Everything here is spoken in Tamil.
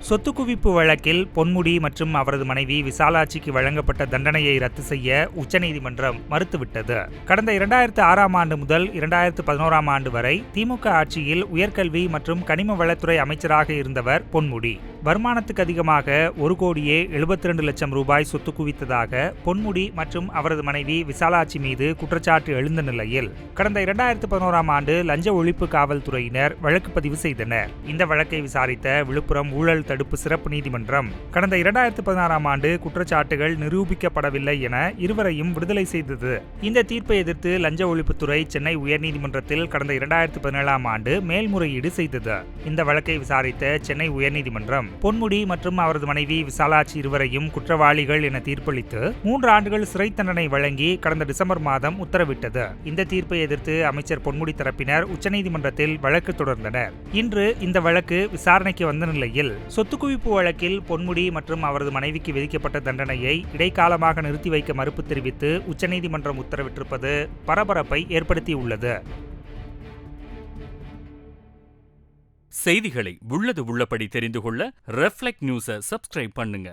சொத்து குவிப்பு வழக்கில் பொன்முடி மற்றும் அவரது மனைவி விசாலாட்சிக்கு வழங்கப்பட்ட தண்டனையை ரத்து செய்ய உச்சநீதிமன்றம் மறுத்துவிட்டது. கடந்த 2006ஆம் ஆண்டு முதல் 2011ஆம் ஆண்டு வரை திமுக ஆட்சியில் உயர்கல்வி மற்றும் கனிம வளத்துறை அமைச்சராக இருந்தவர் பொன்முடி. வருமானத்துக்கு அதிகமாக 1,72,00,000 ரூபாய் சொத்து குவித்ததாக பொன்முடி மற்றும் அவரது மனைவி விசாலாட்சி மீது குற்றச்சாட்டு எழுந்த நிலையில் கடந்த 2011ஆம் ஆண்டு லஞ்ச ஒழிப்பு காவல்துறையினர் வழக்கு பதிவு செய்தனர். இந்த வழக்கை விசாரித்த விழுப்புரம் ஊழல் தடுப்பு சிறப்பு நீதிமன்றம் கடந்த 2016ஆம் ஆண்டு குற்றச்சாட்டுகள் நிரூபிக்கப்படவில்லை என இருவரையும் விடுதலை செய்தது. இந்த தீர்ப்பை எதிர்த்து லஞ்ச ஒழிப்புத்துறை சென்னை உயர்நீதிமன்றத்தில் கடந்த 2017ஆம் ஆண்டு மேல்முறையீடு செய்தது. இந்த வழக்கை விசாரித்த சென்னை உயர்நீதிமன்றம் பொன்முடி மற்றும் அவரது மனைவி விசாலாட்சி இருவரையும் குற்றவாளிகள் என தீர்ப்பளித்து 3 ஆண்டுகள் சிறை தண்டனை வழங்கி கடந்த டிசம்பர் மாதம் உத்தரவிட்டது. இந்த தீர்ப்பை எதிர்த்து அமைச்சர் பொன்முடி தரப்பினர் உச்சநீதிமன்றத்தில் வழக்கு தொடர்ந்தனர். இன்று இந்த வழக்கு விசாரணைக்கு வந்த நிலையில் சொத்து குவிப்பு வழக்கில் பொன்முடி மற்றும் அவரது மனைவிக்கு விதிக்கப்பட்ட தண்டனையை இடைக்காலமாக நிறுத்தி வைக்க மறுப்பு தெரிவித்து உச்சநீதிமன்றம் உத்தரவிட்டிருப்பது பரபரப்பை ஏற்படுத்தியுள்ளது. செய்திகளை உள்ளது உள்ளபடி தெரிந்து கொள்ள ரெஃப்ளெக்ட் நியூஸை சப்ஸ்கிரைப் பண்ணுங்க.